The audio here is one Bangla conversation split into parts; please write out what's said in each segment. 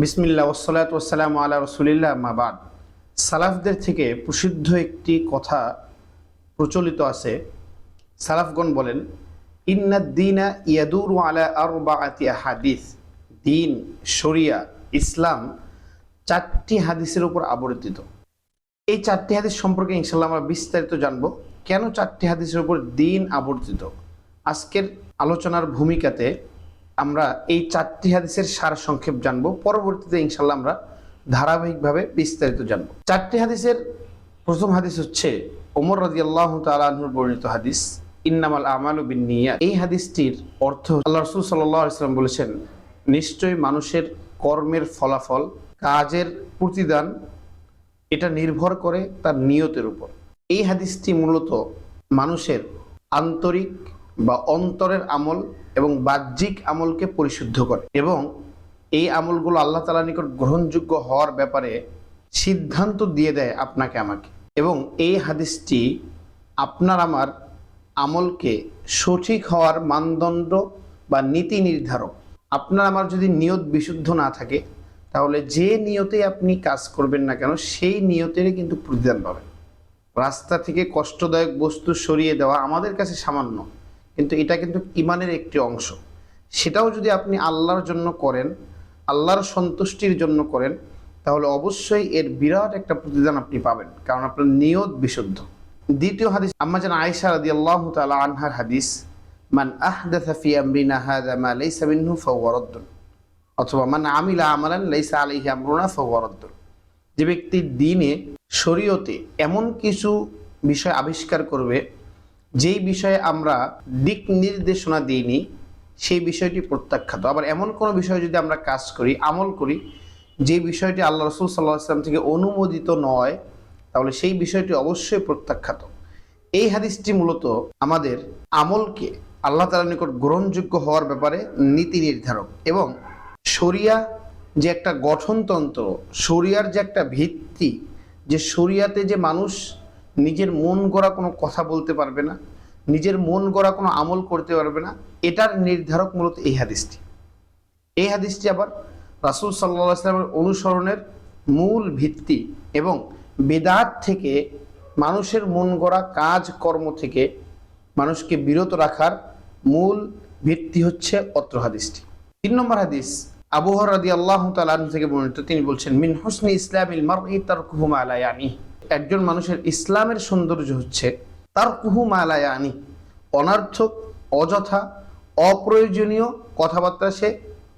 বিসমিল্লাহ ওয়াসসালাতু ওয়াসসালামু আলা রাসূলিল্লাহ আম্মা বাদ। সালাফদের থেকে প্রসিদ্ধ একটি কথা প্রচলিত আছে। সালাফগণ বলেন, ইন্নাদ দীনা ইয়াদুরু আলা আরবাআতি আহাদিস। দিন, শরিয়া, ইসলাম 4টি হাদিসের উপর আবর্তিত। এই 4টি হাদিস সম্পর্কে ইনশাআল্লাহ আমরা বিস্তারিত জানব। কেন 4টি হাদিসের উপর দিন আবর্তিত? আজকের আলোচনার ভূমিকাতে আমরা এই 4টি হাদিসের সার সংক্ষেপ জানব। পরবর্তীতে ইনশাআল্লাহ আমরা ধারাবাহিকভাবে বিস্তারিত জানব। 4টি হাদিসের প্রথম হাদিস হচ্ছে ওমর রাদিয়াল্লাহু তাআলা আনহুর বর্ণিত হাদিস, ইন্নামাল আমালু বিন্নিয়াত। এই হাদিসটির অর্থ, আল্লাহ রাসূল সাল্লাল্লাহু আলাইহি ওয়াসাল্লাম বলেছেন, নিশ্চয়ই মানুষের কর্মের ফলাফল, কাজের প্রতিদান এটা নির্ভর করে তার নিয়তের উপর। এই হাদিসটি মূলত মানুষের আন্তরিক বা অন্তরের আমল এবং বাহ্যিক আমলকে পরিশুদ্ধ করে এবং এই আমলগুলো আল্লাহ তাআলার নিকট গ্রহণযোগ্য হওয়ার ব্যাপারে সিদ্ধান্ত দিয়ে দেয় আপনাকে আমাকে। এবং এই হাদিসটি আপনার আমার আমলকে সঠিক হওয়ার মানদণ্ড বা নীতি নির্ধারক। আপনার আমার যদি নিয়ত বিশুদ্ধ না থাকে, তাহলে যে নিয়তে আপনি কাজ করবেন না কেন, সেই নিয়তেরই কিন্তু প্রতিদান পাবেন। রাস্তা থেকে কষ্টদায়ক বস্তু সরিয়ে দেওয়া আমাদের কাছে সামান্য, কিন্তু এটা কিন্তু ঈমানের একটি অংশ। সেটাও যদি আপনি আল্লাহর জন্য করেন, আল্লাহর সন্তুষ্টির জন্য করেন, তাহলে অবশ্যই এর বিরাট একটা প্রতিদান আপনি পাবেন, কারণ আপনার নিয়ত বিশুদ্ধ। দ্বিতীয় হাদিস, আম্মা জান আয়েশা রাদিয়াল্লাহু তাআলা আনহার হাদিস, মান আহদাথা ফি আমরিনা হাযা মা লাইসা মিনহু ফাহুয়া রাদ্দুন, অথবা মান আমিলা আমালান লাইসা আলাইহি আমরুনা ফাহুয়া রাদ্দুন। যে ব্যক্তি দ্বীনে, শরীয়তে এমন কিছু বিষয় আবিষ্কার করবে যেই বিষয়ে আমরা দিক নির্দেশনা দিইনি, সেই বিষয়টি প্রত্যাখ্যাত। আবার এমন কোনো বিষয় যদি আমরা কাজ করি, আমল করি, যে বিষয়টি আল্লাহ রাসূল সাল্লাল্লাহু আলাইহি ওয়াসাল্লাম থেকে অনুমোদিত নয়, তাহলে সেই বিষয়টি অবশ্যই প্রত্যাখ্যাত। এই হাদিসটি মূলত আমাদের আমলকে আল্লাহ তাআলার নিকট গ্রহণযোগ্য হওয়ার ব্যাপারে নীতি নির্ধারক। এবং শরিয়া যে একটা গঠনতন্ত্র, শরিয়ার যে একটা ভিত্তি, যে শরিয়াতে যে মানুষ নিজের মন গড়া কোনো কথা বলতে পারবে না, নিজের মন গড়া কোনো আমল করতে পারবে না, এটার নির্ধারক মূলত এই হাদিসটি। এই হাদিসটি আবার রাসূল সাল্লাল্লাহু আলাইহি ওয়াসাল্লামের অনুসরণের মূল ভিত্তি এবং বেদাত থেকে, মানুষের মন গড়া কাজ কর্ম থেকে মানুষকে বিরত রাখার মূল ভিত্তি হচ্ছে অত্র হাদিসটি। 3 নম্বর হাদিস, আবু হুরায়রা রাদিয়াল্লাহু তাআলা আনহু থেকে বর্ণিত, তিনি বলছেন, মিন হুসনি ইসলামিল মারই তারকুহু মা লা ইয়ানি। একজন মানুষের ইসলামের সৌন্দর্য হচ্ছে তারকুহু মা লা ইয়ানি, অনর্থক, অযথা, অপ্রয়োজনীয় কথাবার্তা সে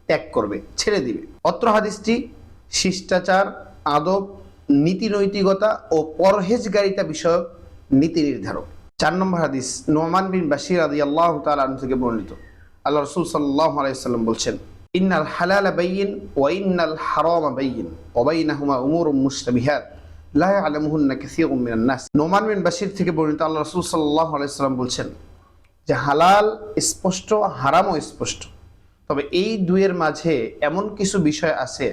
ত্যাগ করবে, ছেড়ে দিবে। অত্র হাদিসটি শিষ্টাচার, আদব, নীতি নৈতিকতা ও পরহেজগারিতা বিষয়ক নীতি নির্ধারক। 4 নম্বর হাদিস, নোমান বিন বাশির রাদিয়াল্লাহু তাআলা আনহু থেকে বর্ণিত, আল্লাহ রাসূল সাল্লাল্লাহু আলাইহি ওয়াসাল্লাম বলছেন, ইন্নাল হালালা বাইয়িন ওয়া ইন্নাল হারামা বাইয়িন ওয়া বাইনাহুমা উমুরুম মুশতাবিহাত লা ইয়ালামুহুন্না কাসীরুম মিনান নাস। নোমান বিন বাশির থেকে বর্ণিত, আল্লাহ রাসূল সাল্লাল্লাহু আলাইহি ওয়াসাল্লাম বলছেন যে হালাল স্পষ্ট, হারামও স্পষ্ট, তবে এই দুয়ের মাঝে এমন কিছু বিষয় আছে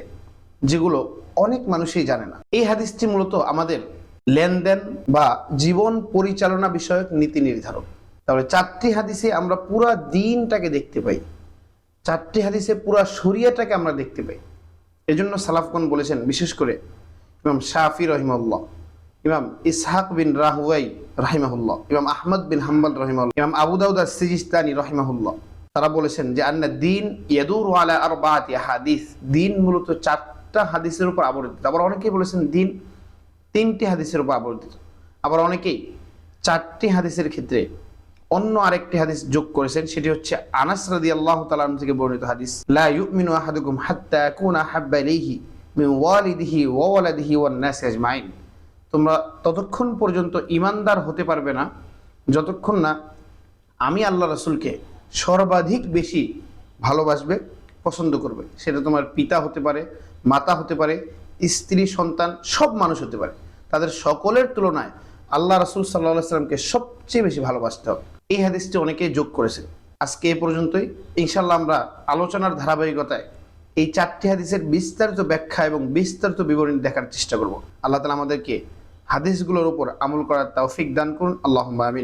যেগুলো অনেক মানুষই জানে না। এই হাদিসটি মূলত আমাদের লেনদেন বা জীবন পরিচালনা বিষয়ক নীতি নির্ধারক। তাহলে 4টি হাদিসে আমরা পুরা দিনটাকে দেখতে পাই, 4টি হাদিসে পুরা শরিয়াটাকে আমরা দেখতে পাই। এজন্য সালাফগণ বলেছেন, বিশেষ করে ইমাম শাফি রহিমাহুল্লাহ, ইমাম ইসহাক বিন রাহুয়াই রাহিমাহুল্লাহ, ইমাম আহমদ বিন হাম্বল রাহিমাহুল্লাহ, ইমাম আবু দাউদ আস-সিজিস্তানি রাহিমাহুল্লাহ, তারা বলেছেন যে আন্না দ্বীন ইয়াদুরু আলা আরবাআতি হাদিস। দ্বীন মূলত 4টা হাদিসের উপর আবর্তিত। আবার অনেকেই বলেছেন দ্বীন 3টি হাদিসের উপর আবর্তিত। আবার অনেকেই 4টি হাদিসের ক্ষেত্রে অন্য আরেকটি হাদিস যোগ করেছেন, সেটি হচ্ছে আনাস রাদিয়াল্লাহু তাআলা আনহু থেকে বর্ণিত হাদিস, লা ইউমিনু আহাদুকুম হাত্তা ইয়াকুনা হাব্বা ইলাইহি মিন ওয়ালিদিহি ওয়া ওয়ালাদিহি ওয়ান নাসি আজমাইন। তোমরা ততক্ষণ পর্যন্ত ঈমানদার হতে পারবে না যতক্ষণ না আমি আল্লাহ রাসূলকে সর্বাধিক বেশি ভালোবাসবে, পছন্দ করবে। সেটা তোমার পিতা হতে পারে, মাতা হতে পারে, স্ত্রী, সন্তান, সব মানুষ হতে পারে। তাদের সকলের তুলনায় আল্লাহ রাসূল সাল্লাল্লাহু আলাইহি ওয়াসাল্লামকে সবচেয়ে বেশি ভালোবাসতে হবে। এই হাদিসটি অনেকেই যোগ করেছে। আজকে এ পর্যন্তই। ইনশাআল্লাহ আমরা আলোচনার ধারাবাহিকতায় এই 4টি হাদিসের বিস্তারিত ব্যাখ্যা এবং বিস্তারিত বিবরণী দেখার চেষ্টা করব। আল্লাহ তাআলা আমাদেরকে হাদিসগুলোর উপর আমল করার তৌফিক দান করুন। আল্লাহুম্মা আমিন।